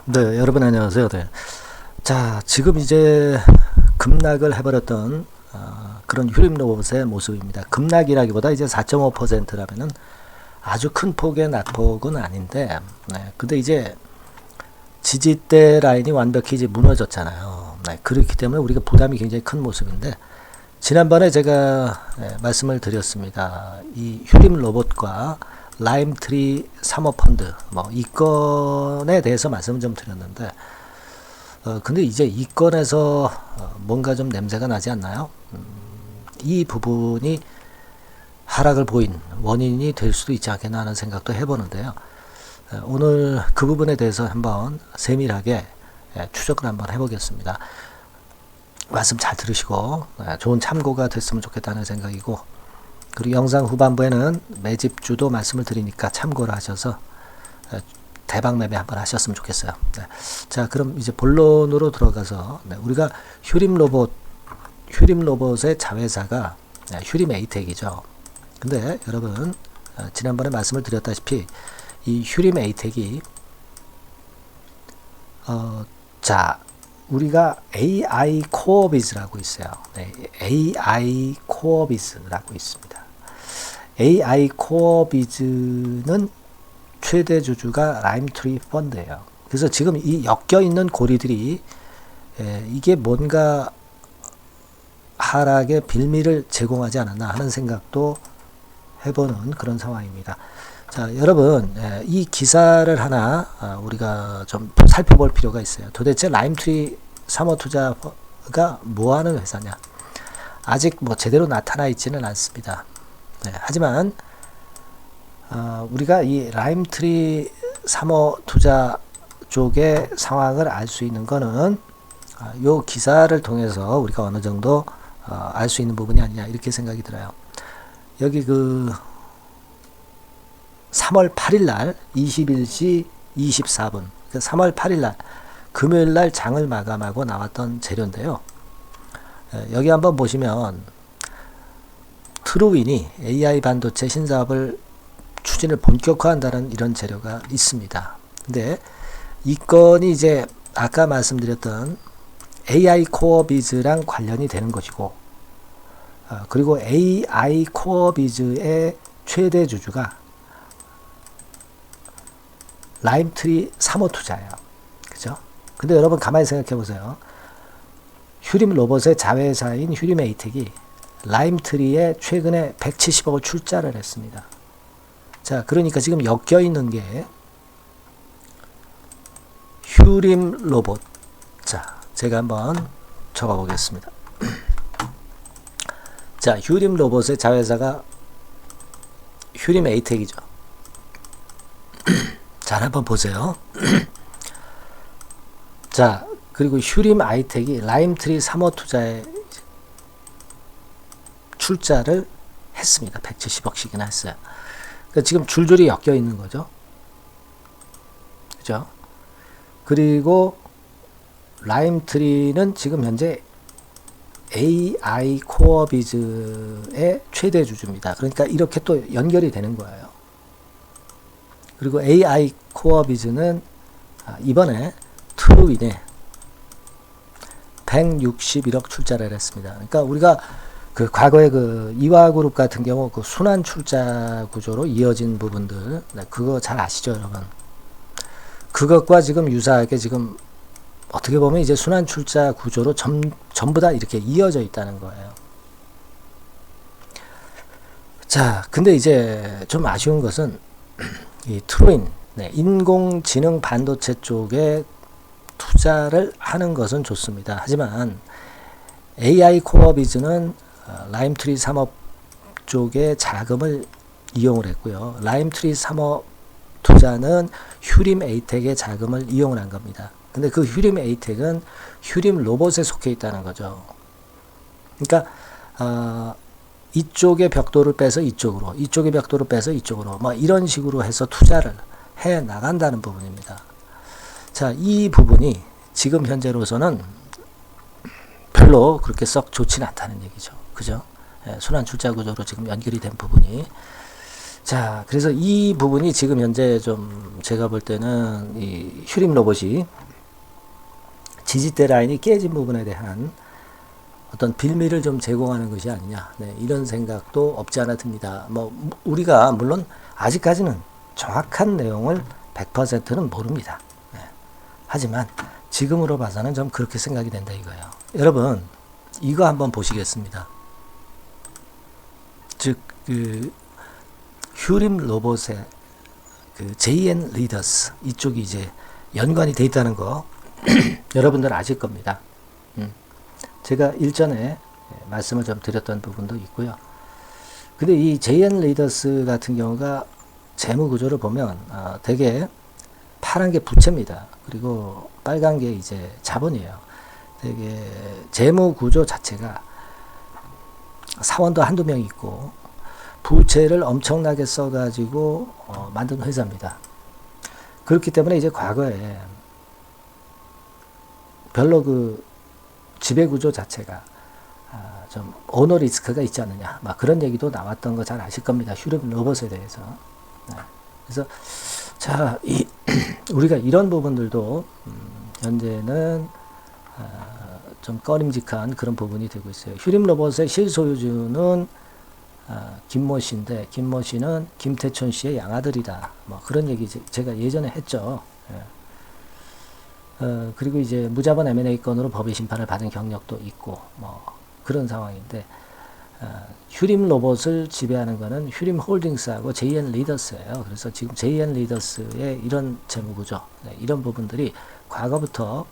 네, 여러분 안녕하세요. 네. 자, 지금 이제 급락을 해버렸던 그런 휴림 로봇의 모습입니다. 급락이라기보다 이제 4.5%라면은 아주 큰 폭의 낙폭은 아닌데, 네, 근데 이제 지지대 라인이 완벽히 이제 무너졌잖아요. 네, 그렇기 때문에 우리가 부담이 굉장히 큰 모습인데, 지난번에 제가 말씀을 드렸습니다. 이 휴림 로봇과 라임트리 사모펀드 이 건에 대해서 말씀을 좀 드렸는데 근데 이제 이 건에서 뭔가 좀 냄새가 나지 않나요? 이 부분이 하락을 보인 원인이 될 수도 있지 않겠나 하는 생각도 해보는데요. 오늘 그 부분에 대해서 한번 세밀하게 추적을 한번 해보겠습니다. 말씀 잘 들으시고 좋은 참고가 됐으면 좋겠다는 생각이고, 그리고 영상 후반부에는 매집주도 말씀을 드리니까 참고를 하셔서 대박 매매 한번 하셨으면 좋겠어요. 네. 자, 그럼 이제 본론으로 들어가서 우리가 휴림 로봇의 자회사가 휴림 에이텍이죠. 근데 여러분 지난번에 말씀을 드렸다시피 이 휴림 에이텍이 자, 우리가 AI 코어비즈라고 있어요. 네, AI 코어비즈라고 있습니다. AI 코어비즈는 최대 주주가 라임트리 펀드예요. 그래서 지금 이 엮여 있는 고리들이 이게 뭔가 하락의 빌미를 제공하지 않았나 하는 생각도 해보는 그런 상황입니다. 자, 여러분 이 기사를 하나 우리가 좀 살펴볼 필요가 있어요. 도대체 라임트리 사모투자가 뭐하는 회사냐? 아직 제대로 나타나 있지는 않습니다. 네, 하지만 우리가 이 라임트리 사모투자 쪽의 상황을 알 수 있는 거는 요 기사를 통해서 우리가 어느 정도 알 수 있는 부분이 아니냐 이렇게 생각이 들어요. 여기 그 3월 8일 날 21시 24분 3월 8일 날 금요일 날 장을 마감하고 나왔던 재료인데요. 여기 한번 보시면 트루윈이 AI 반도체 신사업을 추진을 본격화한다는 이런 재료가 있습니다. 근데 이 건이 이제 아까 말씀드렸던 AI 코어 비즈랑 관련이 되는 것이고, 그리고 AI 코어 비즈의 최대 주주가 라임트리 사모투자예요. 그죠? 근데 여러분 가만히 생각해 보세요. 휴림 로봇의 자회사인 휴림 에이텍이 라임트리에 최근에 170억을 출자를 했습니다. 자, 그러니까 지금 엮여 있는 게 휴림 로봇. 자, 제가 한번 적어 보겠습니다. 자, 휴림 로봇의 자회사가 휴림 에이텍이죠. 잘 한번 보세요. 자, 그리고 휴림 아이텍이 라임트리 사모투자에 출자를 했습니다. 170억씩이나 했어요. 그러니까 지금 줄줄이 엮여 있는 거죠. 그죠? 그리고 라임트리는 지금 현재 AI 코어 비즈의 최대 주주입니다. 그러니까 이렇게 또 연결이 되는 거예요. 그리고 AI 코어 비즈는 이번에 트루윈에 161억 출자를 했습니다. 그러니까 우리가 그 과거에 그 이화그룹 같은 경우 그 순환 출자 구조로 이어진 부분들, 그거 잘 아시죠, 여러분? 그것과 지금 유사하게 지금 어떻게 보면 이제 순환 출자 구조로 전부 다 이렇게 이어져 있다는 거예요. 자, 근데 이제 좀 아쉬운 것은 이 트루윈, 인공지능 반도체 쪽에 투자를 하는 것은 좋습니다. 하지만 AI 코어 비즈는 라임트리 사업 쪽에 자금을 이용을 했고요. 라임트리 사업 투자는 휴림 에이텍의 자금을 이용을 한 겁니다. 근데 그 휴림 에이텍은 휴림 로봇에 속해 있다는 거죠. 그러니까 이쪽의 벽돌을 빼서 이쪽으로, 이쪽의 벽돌을 빼서 이쪽으로, 이런 식으로 해서 투자를 해 나간다는 부분입니다. 자, 이 부분이 지금 현재로서는 별로 그렇게 썩 좋지는 않다는 얘기죠. 그죠? 순환 출자 구조로 지금 연결이 된 부분이. 자, 그래서 이 부분이 지금 현재 좀 제가 볼 때는 이 휴림 로봇이 지지대 라인이 깨진 부분에 대한 어떤 빌미를 좀 제공하는 것이 아니냐. 네, 이런 생각도 없지 않아 듭니다. 뭐 우리가 물론 아직까지는 정확한 내용을 100%는 모릅니다. 네. 하지만 지금으로 봐서는 좀 그렇게 생각이 된다 이거예요. 여러분 이거 한번 보시겠습니다. 즉 그 휴림 로봇의 그 JN 리더스 이쪽이 이제 연관이 돼 있다는 거 여러분들 아실 겁니다. 제가 일전에 말씀을 좀 드렸던 부분도 있고요. 근데 이 JN 리더스 같은 경우가 재무 구조를 보면 되게 파란 게 부채입니다. 그리고 빨간 게 이제 자본이에요. 되게 재무 구조 자체가 사원도 한두 명 있고 부채를 엄청나게 써가지고 만든 회사입니다. 그렇기 때문에 이제 과거에 별로 그 지배구조 자체가 좀 오너 리스크가 있지 않느냐 막 그런 얘기도 나왔던 거 잘 아실 겁니다. 휴림 로봇에 대해서. 네. 그래서 자, 우리가 이런 부분들도 현재는 좀 꺼림직한 그런 부분이 되고 있어요. 휴림 로봇의 실소유주는 김모 씨인데 김모 씨는 김태촌 씨의 양아들이다. 뭐 그런 얘기 제가 예전에 했죠. 예. 그리고 이제 무자본 M&A 건으로 법의 심판을 받은 경력도 있고 뭐 그런 상황인데 휴림 로봇을 지배하는 거는 휴림 홀딩스하고 JN 리더스예요. 그래서 지금 JN 리더스의 이런 재무구조, 네, 이런 부분들이 과거부터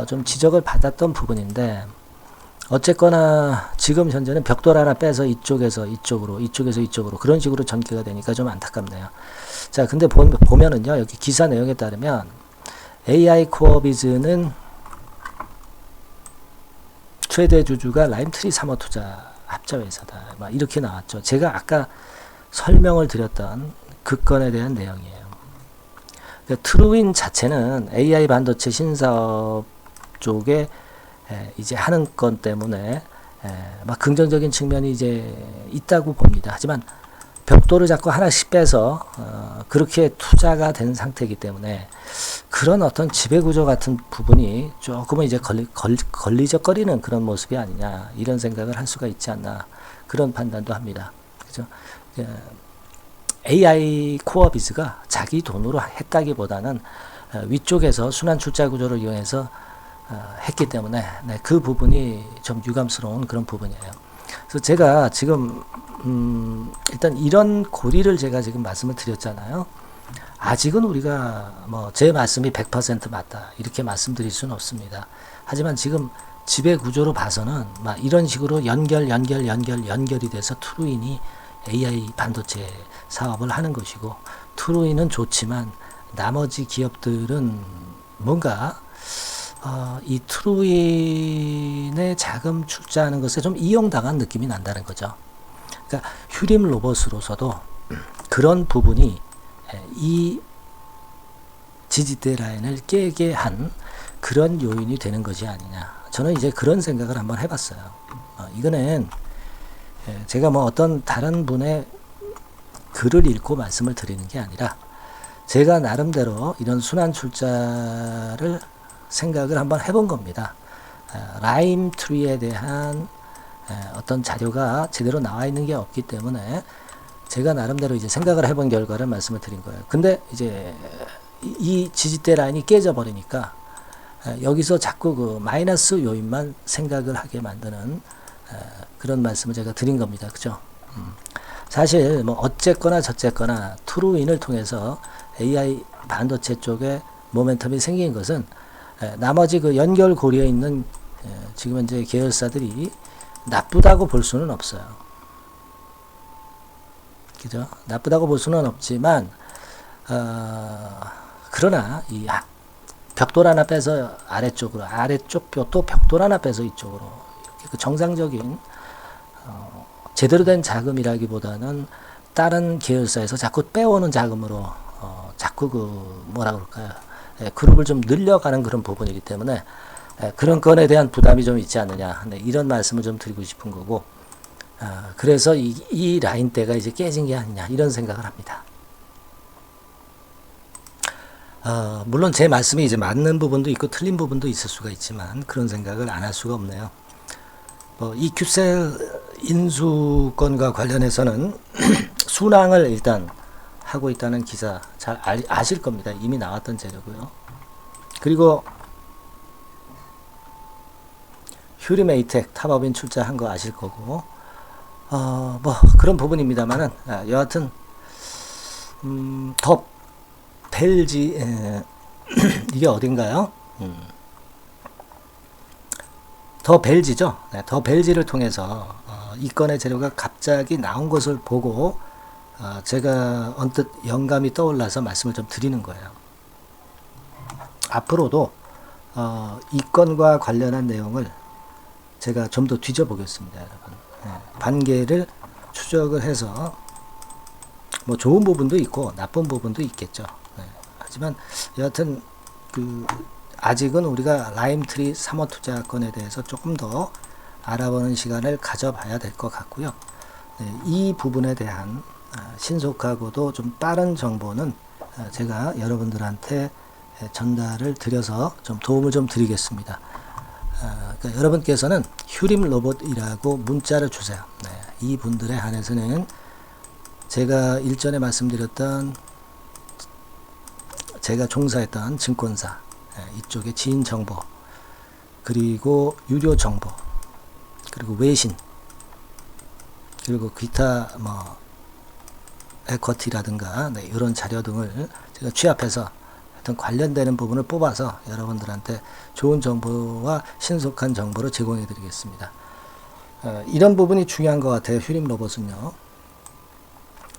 좀 지적을 받았던 부분인데 어쨌거나 지금 현재는 벽돌 하나 빼서 이쪽에서 이쪽으로 이쪽에서 이쪽으로 그런 식으로 전개가 되니까 좀 안타깝네요. 자, 근데 보면은요 여기 기사 내용에 따르면 AI 코어비즈는 최대 주주가 라임트리 사모투자 합자회사다. 막 이렇게 나왔죠. 제가 아까 설명을 드렸던 그 건에 대한 내용이에요. 트루윈 자체는 AI 반도체 신사업 쪽에 이제 하는 건 때문에 막 긍정적인 측면이 이제 있다고 봅니다. 하지만 벽돌을 자꾸 하나씩 빼서 그렇게 투자가 된 상태이기 때문에 그런 어떤 지배구조 같은 부분이 조금은 이제 걸리적거리는 그런 모습이 아니냐 이런 생각을 할 수가 있지 않나 그런 판단도 합니다. 그죠? AI 코어 비즈가 자기 돈으로 했다기보다는 위쪽에서 순환 출자 구조를 이용해서 했기 때문에 네, 그 부분이 좀 유감스러운 그런 부분이에요. 그래서 제가 지금 일단 이런 고리를 제가 지금 말씀을 드렸잖아요. 아직은 우리가 뭐 제 말씀이 100% 맞다 이렇게 말씀드릴 수는 없습니다. 하지만 지금 지배 구조로 봐서는 막 이런 식으로 연결이 돼서 트루인이 AI 반도체 사업을 하는 것이고 트루인은 좋지만 나머지 기업들은 뭔가 이 트루인의 자금 출자하는 것에 좀 이용당한 느낌이 난다는 거죠. 그러니까 휴림 로봇으로서도 그런 부분이 이 지지대 라인을 깨게 한 그런 요인이 되는 것이 아니냐. 저는 이제 그런 생각을 한번 해봤어요. 이거는 제가 뭐 어떤 다른 분의 글을 읽고 말씀을 드리는 게 아니라 제가 나름대로 이런 순환 출자를 생각을 한번 해본 겁니다. 라임 트리에 대한 어떤 자료가 제대로 나와 있는 게 없기 때문에 제가 나름대로 이제 생각을 해본 결과를 말씀을 드린 거예요. 근데 이제 이 지지대 라인이 깨져 버리니까 여기서 자꾸 그 마이너스 요인만 생각을 하게 만드는 그런 말씀을 제가 드린 겁니다. 그죠? 사실 뭐 어쨌거나 저쨌거나 트루인을 통해서 AI 반도체 쪽에 모멘텀이 생긴 것은 나머지 그 연결 고리에 있는 지금 현재 계열사들이 나쁘다고 볼 수는 없어요. 그죠? 나쁘다고 볼 수는 없지만 그러나 이 벽돌 하나 빼서 아래쪽으로 아래쪽 또 벽돌 하나 빼서 이쪽으로 이렇게 그 정상적인 제대로 된 자금이라기보다는 다른 계열사에서 자꾸 빼오는 자금으로 자꾸 그 뭐라 그럴까요? 그룹을 좀 늘려가는 그런 부분이기 때문에 그런 건에 대한 부담이 좀 있지 않느냐. 네, 이런 말씀을 좀 드리고 싶은 거고 그래서 이 라인대가 이제 깨진 게 아니냐 이런 생각을 합니다. 물론 제 말씀이 이제 맞는 부분도 있고 틀린 부분도 있을 수가 있지만 그런 생각을 안 할 수가 없네요. 이 큐셀 인수권과 관련해서는 순항을 일단 하고 있다는 기사 잘 아실 겁니다. 이미 나왔던 재료고요. 그리고 휴리메이텍 탑업인 출자한 거 아실 거고 그런 부분입니다만은 여하튼 더 벨지 이게 어딘가요? 더 벨지죠. 네, 더 벨지를 통해서 이 건의 재료가 갑자기 나온 것을 보고 제가 언뜻 영감이 떠올라서 말씀을 좀 드리는 거예요. 앞으로도 이 건과 관련한 내용을 제가 좀 더 뒤져보겠습니다, 여러분. 네, 관계를 추적을 해서 뭐 좋은 부분도 있고 나쁜 부분도 있겠죠. 네, 하지만 여하튼 아직은 우리가 라임트리 사모투자건에 대해서 조금 더 알아보는 시간을 가져봐야 될 것 같고요. 네, 이 부분에 대한 신속하고도 좀 빠른 정보는 제가 여러분들한테 전달을 드려서 좀 도움을 좀 드리겠습니다. 그러니까 여러분께서는 휴림 로봇이라고 문자를 주세요. 네, 이 분들에 한해서는 제가 일전에 말씀드렸던 제가 종사했던 증권사 이쪽의 지인 정보 그리고 유료 정보 그리고 외신 그리고 기타 뭐 에쿼티라든가 이런 자료 등을 제가 취합해서 하여튼 관련되는 부분을 뽑아서 여러분들한테 좋은 정보와 신속한 정보를 제공해 드리겠습니다. 이런 부분이 중요한 것 같아요. 휴림 로봇은요.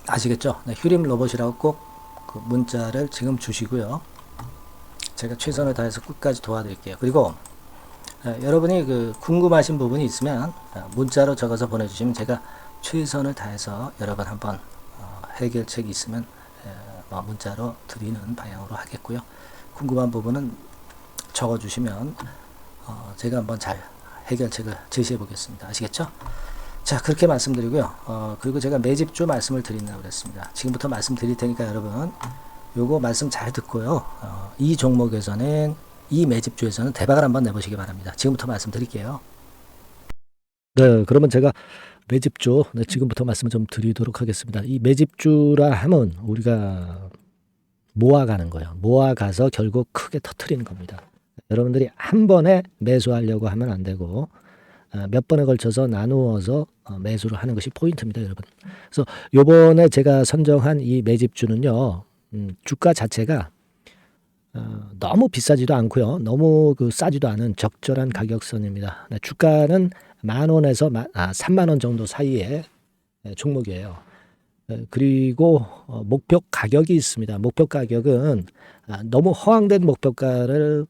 아시겠죠? 네, 휴림 로봇이라고 꼭 그 문자를 지금 주시고요. 제가 최선을 다해서 끝까지 도와드릴게요. 그리고 여러분이 궁금하신 부분이 있으면 문자로 적어서 보내주시면 제가 최선을 다해서 여러분 한번 해결책이 있으면 문자로 드리는 방향으로 하겠고요. 궁금한 부분은 적어주시면 제가 한번 잘 해결책을 제시해 보겠습니다. 아시겠죠? 자, 그렇게 말씀드리고요. 그리고 제가 매집주 말씀을 드린다고 그랬습니다. 지금부터 말씀드릴 테니까 여러분 요거 말씀 잘 듣고요. 이 종목에서는 이 매집주에서는 대박을 한번 내보시기 바랍니다. 지금부터 말씀드릴게요. 네, 그러면 제가 매집주 지금부터 말씀을 좀 드리도록 하겠습니다. 이 매집주라 하면 우리가 모아가는 거예요. 모아가서 결국 크게 터트리는 겁니다. 여러분들이 한 번에 매수하려고 하면 안 되고 몇 번에 걸쳐서 나누어서 매수를 하는 것이 포인트입니다, 여러분. 그래서 요번에 제가 선정한 이 매집주는요, 주가 자체가 너무 비싸지도 않고요, 너무 싸지도 않은 적절한 가격선입니다. 주가는 10,000원에서 30,000원 정도 사이의 종목이에요. 그리고 목표 가격이 있습니다. 목표 가격은 너무 허황된 목표가를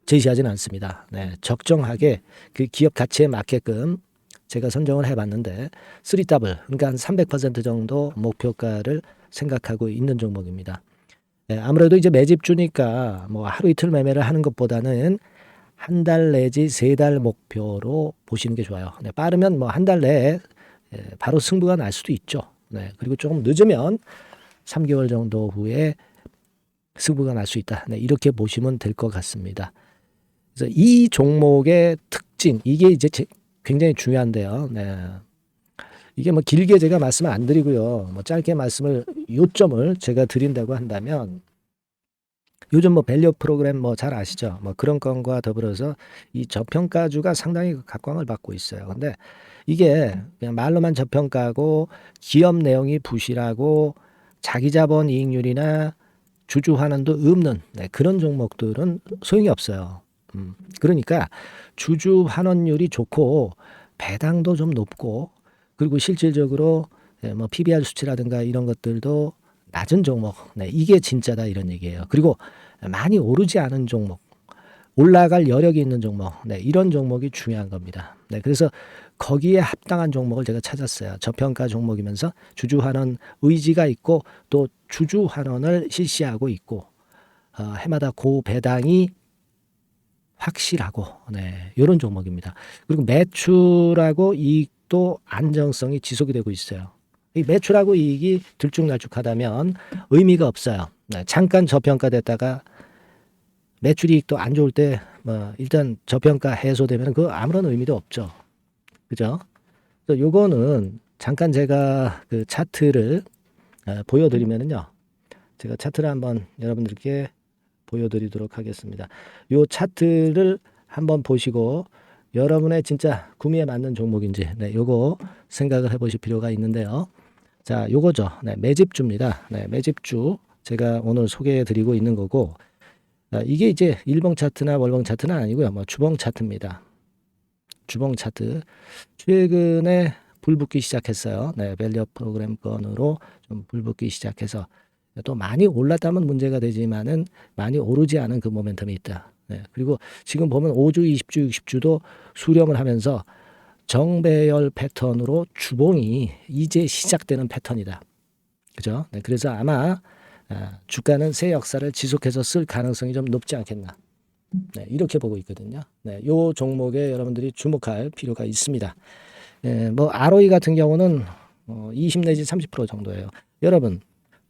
제시하지는 않습니다. 네, 적정하게 그 기업 가치에 맞게끔 제가 선정을 해봤는데 3더블 그러니까 한 300% 정도 목표가를 생각하고 있는 종목입니다. 네, 아무래도 이제 매집주니까 뭐 하루 이틀 매매를 하는 것보다는 한 달 내지 3달 목표로 보시는 게 좋아요. 네, 빠르면 뭐 한 달 내에 바로 승부가 날 수도 있죠. 네, 그리고 조금 늦으면 3개월 정도 후에 승부가 날 수 있다. 네, 이렇게 보시면 될 것 같습니다. 그래서 이 종목의 특징, 이게 이제 굉장히 중요한데요. 네. 이게 뭐 길게 제가 말씀을 안 드리고요. 뭐 짧게 요점을 제가 드린다고 한다면 요즘 뭐 밸류 프로그램 뭐 잘 아시죠? 뭐 그런 건과 더불어서 이 저평가주가 상당히 각광을 받고 있어요. 근데 이게 그냥 말로만 저평가고 기업 내용이 부실하고 자기 자본 이익률이나 주주 환원도 없는 그런 종목들은 소용이 없어요. 그러니까 주주 환원율이 좋고 배당도 좀 높고 그리고 실질적으로 뭐 PBR 수치라든가 이런 것들도 낮은 종목, 이게 진짜다 이런 얘기예요. 그리고 많이 오르지 않은 종목, 올라갈 여력이 있는 종목, 이런 종목이 중요한 겁니다. 그래서 거기에 합당한 종목을 제가 찾았어요. 저평가 종목이면서 주주 환원 의지가 있고 또 주주 환원을 실시하고 있고 해마다 고배당이 확실하고 이런 종목입니다. 그리고 매출하고 이 이익도 안정성이 지속이 되고 있어요. 이 매출하고 이익이 들쭉날쭉하다면 의미가 없어요. 네, 잠깐 저평가됐다가 매출 이익도 안 좋을 때 뭐 일단 저평가 해소되면 그 아무런 의미도 없죠. 그죠? 그래서 요거는 잠깐 제가 그 차트를 보여드리면은요. 제가 차트를 한번 여러분들께 보여드리도록 하겠습니다. 요 차트를 한번 보시고 여러분의 진짜 구미에 맞는 종목인지 요거 생각을 해보실 필요가 있는데요. 자, 요거죠. 매집주입니다. 매집주 제가 오늘 소개해드리고 있는 거고 이게 이제 일봉 차트나 월봉 차트는 아니고요. 뭐 주봉 차트입니다. 주봉 차트 최근에 불붙기 시작했어요. 밸류업 프로그램 건으로 좀 불붙기 시작해서 또 많이 올랐다면 문제가 되지만은 많이 오르지 않은 그 모멘텀이 있다. 그리고 지금 보면 5주, 20주, 60주도 수렴을 하면서 정배열 패턴으로 주봉이 이제 시작되는 패턴이다. 그죠? 그래서 아마 주가는 새 역사를 지속해서 쓸 가능성이 좀 높지 않겠나. 이렇게 보고 있거든요. 요 종목에 여러분들이 주목할 필요가 있습니다. 뭐 ROE 같은 경우는 20 내지 30% 정도예요. 여러분,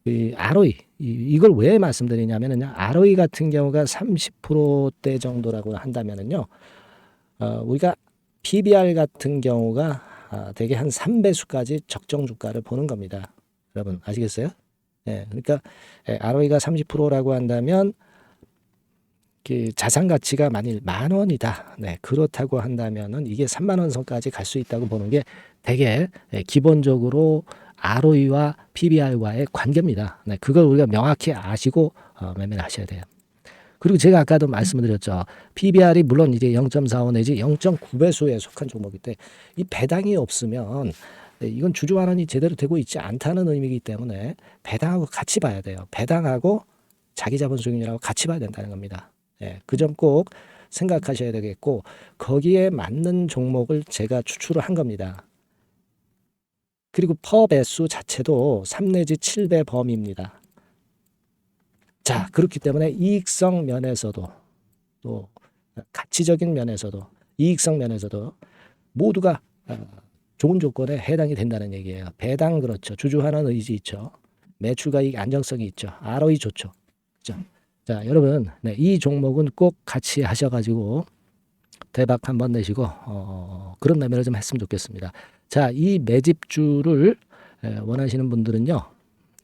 이 ROE 이걸 왜 말씀드리냐면은 ROE 같은 경우가 30%대 정도라고 한다면은요. 우리가 PBR 같은 경우가 대개 한 3배수까지 적정 주가를 보는 겁니다. 여러분 아시겠어요? 그러니까 ROE가 30%라고 한다면 그 자산 가치가 만일 10,000원이다. 그렇다고 한다면은 이게 30,000원 선까지 갈 수 있다고 보는 게 되게 기본적으로 ROE와 PBR과의 관계입니다. 그걸 우리가 명확히 아시고 매매를 하셔야 돼요. 그리고 제가 아까도 말씀드렸죠. PBR이 물론 이제 0.45 내지 0.9배수에 속한 종목일 때 이 배당이 없으면 이건 주주 환원이 제대로 되고 있지 않다는 의미이기 때문에 배당하고 같이 봐야 돼요. 배당하고 자기 자본 수익률하고 같이 봐야 된다는 겁니다. 그 점 꼭 생각하셔야 되겠고 거기에 맞는 종목을 제가 추출을 한 겁니다. 그리고 퍼 배수 자체도 3 내지 7배 범위입니다. 자, 그렇기 때문에 이익성 면에서도 또 가치적인 면에서도 이익성 면에서도 모두가 좋은 조건에 해당이 된다는 얘기예요. 배당 그렇죠. 주주 환원 의지 있죠. 매출과 이익 안정성이 있죠. ROE 좋죠. 그렇죠? 자, 여러분, 이 종목은 꼭 같이 하셔가지고 대박 한번 내시고 그런 매매를 좀 했으면 좋겠습니다. 자, 이 매집주를 원하시는 분들은요,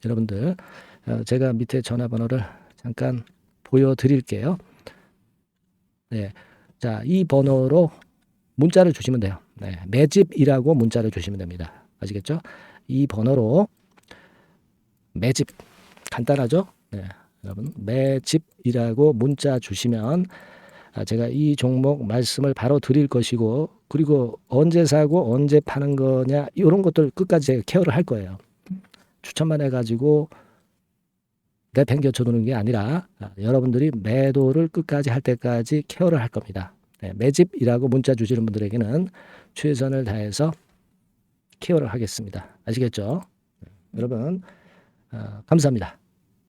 여러분들 제가 밑에 전화번호를 잠깐 보여드릴게요. 자, 이 번호로 문자를 주시면 돼요. 매집이라고 문자를 주시면 됩니다. 아시겠죠? 이 번호로 매집 간단하죠? 여러분 매집이라고 문자 주시면 제가 이 종목 말씀을 바로 드릴 것이고 그리고 언제 사고 언제 파는 거냐 이런 것들 끝까지 제가 케어를 할 거예요. 추천만 해가지고 내팽겨쳐 두는 게 아니라 여러분들이 매도를 끝까지 할 때까지 케어를 할 겁니다. 매집이라고 문자 주시는 분들에게는 최선을 다해서 케어를 하겠습니다. 아시겠죠? 여러분 감사합니다.